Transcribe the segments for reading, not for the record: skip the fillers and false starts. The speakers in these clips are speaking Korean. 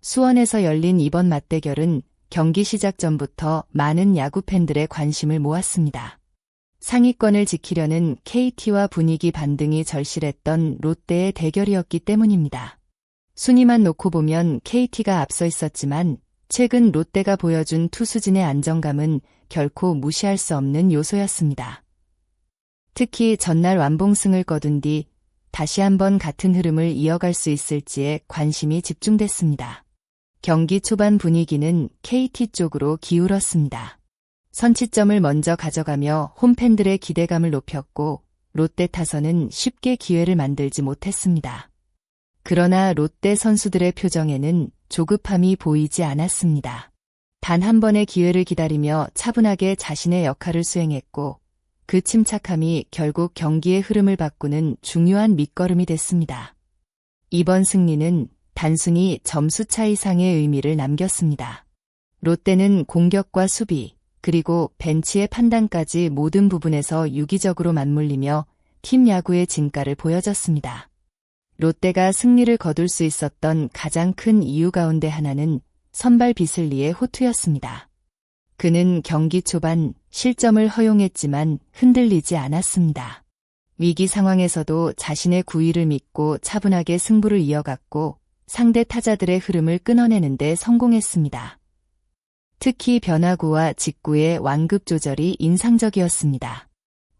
수원에서 열린 이번 맞대결은 경기 시작 전부터 많은 야구 팬들의 관심을 모았습니다. 상위권을 지키려는 KT와 분위기 반등이 절실했던 롯데의 대결이었기 때문입니다. 순위만 놓고 보면 KT가 앞서 있었지만 최근 롯데가 보여준 투수진의 안정감은 결코 무시할 수 없는 요소였습니다. 특히 전날 완봉승을 거둔 뒤 다시 한번 같은 흐름을 이어갈 수 있을지에 관심이 집중됐습니다. 경기 초반 분위기는 KT 쪽으로 기울었습니다. 선취점을 먼저 가져가며 홈팬들의 기대감을 높였고 롯데 타선은 쉽게 기회를 만들지 못했습니다. 그러나 롯데 선수들의 표정에는 조급함이 보이지 않았습니다. 단 한 번의 기회를 기다리며 차분하게 자신의 역할을 수행했고 그 침착함이 결국 경기의 흐름을 바꾸는 중요한 밑거름이 됐습니다. 이번 승리는 단순히 점수 차이상의 의미를 남겼습니다. 롯데는 공격과 수비, 그리고 벤치의 판단까지 모든 부분에서 유기적으로 맞물리며 팀 야구의 진가를 보여줬습니다. 롯데가 승리를 거둘 수 있었던 가장 큰 이유 가운데 하나는 선발 비슬리의 호투였습니다. 그는 경기 초반 실점을 허용했지만 흔들리지 않았습니다. 위기 상황에서도 자신의 구위를 믿고 차분하게 승부를 이어갔고 상대 타자들의 흐름을 끊어내는 데 성공했습니다. 특히 변화구와 직구의 완급 조절이 인상적이었습니다.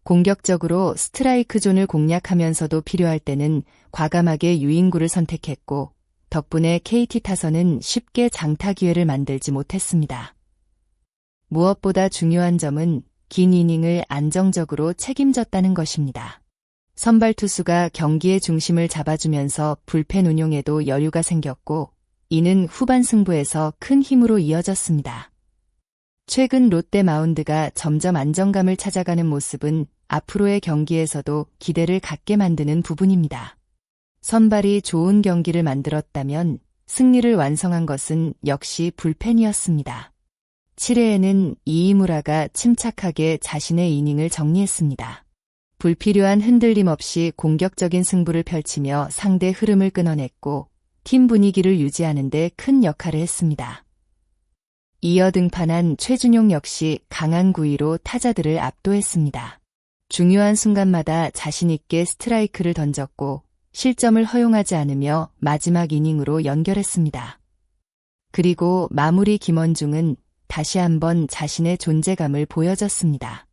공격적으로 스트라이크 존을 공략하면서도 필요할 때는 과감하게 유인구를 선택했고 덕분에 KT 타선은 쉽게 장타 기회를 만들지 못했습니다. 무엇보다 중요한 점은 긴 이닝을 안정적으로 책임졌다는 것입니다. 선발 투수가 경기의 중심을 잡아주면서 불펜 운용에도 여유가 생겼고 이는 후반 승부에서 큰 힘으로 이어졌습니다. 최근 롯데 마운드가 점점 안정감을 찾아가는 모습은 앞으로의 경기에서도 기대를 갖게 만드는 부분입니다. 선발이 좋은 경기를 만들었다면 승리를 완성한 것은 역시 불펜이었습니다. 7회에는 이이무라가 침착하게 자신의 이닝을 정리했습니다. 불필요한 흔들림 없이 공격적인 승부를 펼치며 상대 흐름을 끊어냈고 팀 분위기를 유지하는 데 큰 역할을 했습니다. 이어 등판한 최준용 역시 강한 구위로 타자들을 압도했습니다. 중요한 순간마다 자신있게 스트라이크를 던졌고 실점을 허용하지 않으며 마지막 이닝으로 연결했습니다. 그리고 마무리 김원중은 다시 한번 자신의 존재감을 보여줬습니다.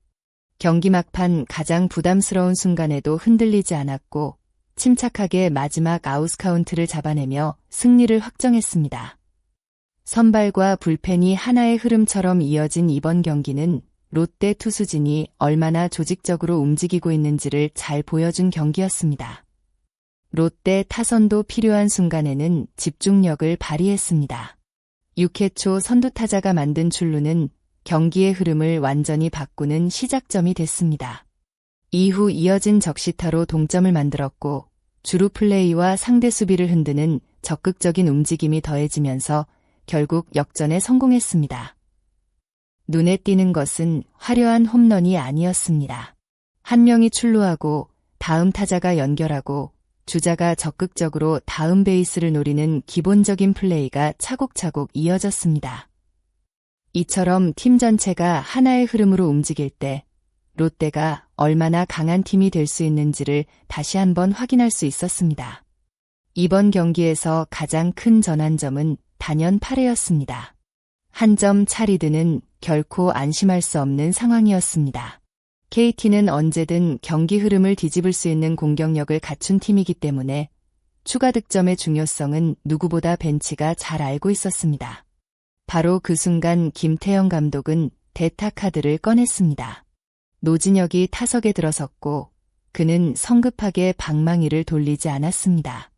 경기 막판 가장 부담스러운 순간에도 흔들리지 않았고 침착하게 마지막 아웃 카운트를 잡아내며 승리를 확정했습니다. 선발과 불펜이 하나의 흐름처럼 이어진 이번 경기는 롯데 투수진이 얼마나 조직적으로 움직이고 있는지를 잘 보여준 경기였습니다. 롯데 타선도 필요한 순간에는 집중력을 발휘했습니다. 6회 초 선두타자가 만든 출루는 경기의 흐름을 완전히 바꾸는 시작점이 됐습니다. 이후 이어진 적시타로 동점을 만들었고 주루 플레이와 상대 수비를 흔드는 적극적인 움직임이 더해지면서 결국 역전에 성공했습니다. 눈에 띄는 것은 화려한 홈런이 아니었습니다. 한 명이 출루하고 다음 타자가 연결하고 주자가 적극적으로 다음 베이스를 노리는 기본적인 플레이가 차곡차곡 이어졌습니다. 이처럼 팀 전체가 하나의 흐름으로 움직일 때 롯데가 얼마나 강한 팀이 될 수 있는지를 다시 한번 확인할 수 있었습니다. 이번 경기에서 가장 큰 전환점은 단연 8회였습니다. 한 점 차 리드는 결코 안심할 수 없는 상황이었습니다. KT는 언제든 경기 흐름을 뒤집을 수 있는 공격력을 갖춘 팀이기 때문에 추가 득점의 중요성은 누구보다 벤치가 잘 알고 있었습니다. 바로 그 순간 김태형 감독은 대타 카드를 꺼냈습니다. 노진혁이 타석에 들어섰고 그는 성급하게 방망이를 돌리지 않았습니다.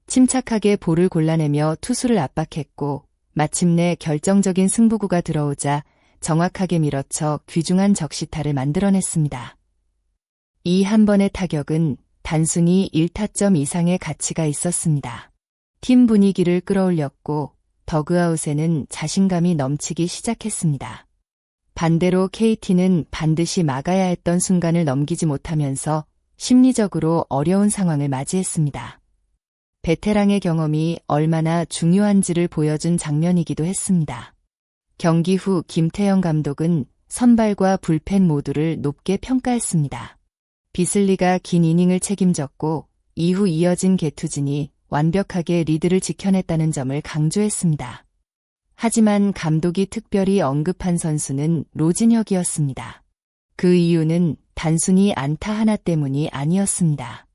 침착하게 볼을 골라내며 투수를 압박했고 마침내 결정적인 승부구가 들어오자 정확하게 밀어쳐 귀중한 적시타를 만들어냈습니다. 이 한 번의 타격은 단순히 1타점 이상의 가치가 있었습니다. 팀 분위기를 끌어올렸고 더그아웃에는 자신감이 넘치기 시작했습니다. 반대로 KT는 반드시 막아야 했던 순간을 넘기지 못하면서 심리적으로 어려운 상황을 맞이했습니다. 베테랑의 경험이 얼마나 중요한지를 보여준 장면이기도 했습니다. 경기 후 김태형 감독은 선발과 불펜 모두를 높게 평가했습니다. 비슬리가 긴 이닝을 책임졌고 이후 이어진 개투진이 완벽하게 리드를 지켜냈다는 점을 강조했습니다. 하지만 감독이 특별히 언급한 선수는 노진혁이었습니다. 그 이유는 단순히 안타 하나 때문이 아니었습니다.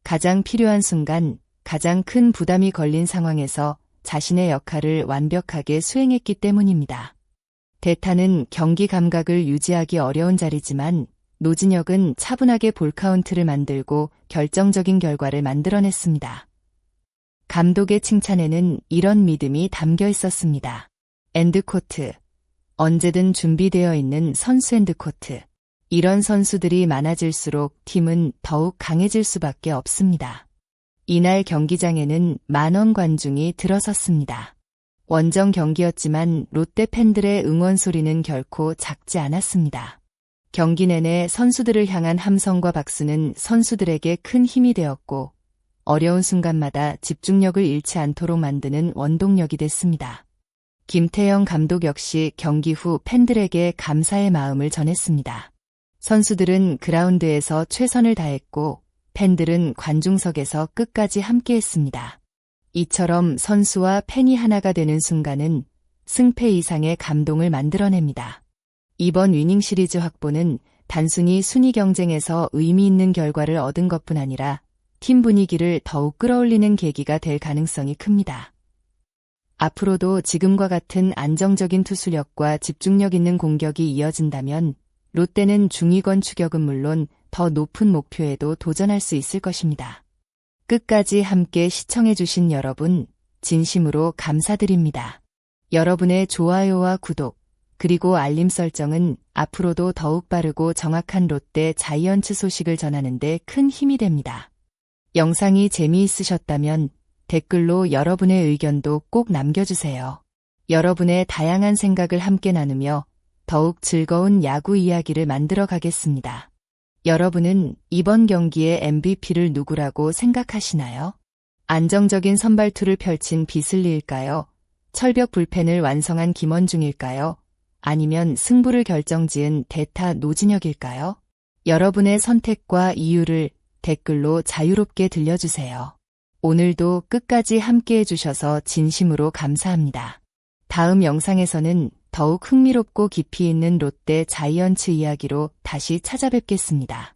가장 필요한 순간, 가장 큰 부담이 걸린 상황에서 자신의 역할을 완벽하게 수행했기 때문입니다. 대타는 경기 감각을 유지하기 어려운 자리지만 노진혁은 차분하게 볼카운트를 만들고 결정적인 결과를 만들어냈습니다. 감독의 칭찬에는 이런 믿음이 담겨 있었습니다. 엔드코트. 언제든 준비되어 있는 선수 엔드코트. 이런 선수들이 많아질수록 팀은 더욱 강해질 수밖에 없습니다. 이날 경기장에는 만원 관중이 들어섰습니다. 원정 경기였지만 롯데 팬들의 응원 소리는 결코 작지 않았습니다. 경기 내내 선수들을 향한 함성과 박수는 선수들에게 큰 힘이 되었고 어려운 순간마다 집중력을 잃지 않도록 만드는 원동력이 됐습니다. 김태형 감독 역시 경기 후 팬들에게 감사의 마음을 전했습니다. 선수들은 그라운드에서 최선을 다했고 팬들은 관중석에서 끝까지 함께했습니다. 이처럼 선수와 팬이 하나가 되는 순간은 승패 이상의 감동을 만들어냅니다. 이번 위닝 시리즈 확보는 단순히 순위 경쟁에서 의미 있는 결과를 얻은 것뿐 아니라 팀 분위기를 더욱 끌어올리는 계기가 될 가능성이 큽니다. 앞으로도 지금과 같은 안정적인 투수력과 집중력 있는 공격이 이어진다면 롯데는 중위권 추격은 물론 더 높은 목표에도 도전할 수 있을 것입니다. 끝까지 함께 시청해주신 여러분, 진심으로 감사드립니다. 여러분의 좋아요와 구독, 그리고 알림 설정은 앞으로도 더욱 빠르고 정확한 롯데 자이언츠 소식을 전하는 데 큰 힘이 됩니다. 영상이 재미있으셨다면 댓글로 여러분의 의견도 꼭 남겨주세요. 여러분의 다양한 생각을 함께 나누며 더욱 즐거운 야구 이야기를 만들어 가겠습니다. 여러분은 이번 경기의 MVP를 누구라고 생각하시나요? 안정적인 선발투를 펼친 비슬리일까요? 철벽 불펜을 완성한 김원중일까요? 아니면 승부를 결정지은 대타 노진혁일까요? 여러분의 선택과 이유를 댓글로 자유롭게 들려주세요. 오늘도 끝까지 함께해 주셔서 진심으로 감사합니다. 다음 영상에서는 더욱 흥미롭고 깊이 있는 롯데 자이언츠 이야기로 다시 찾아뵙겠습니다.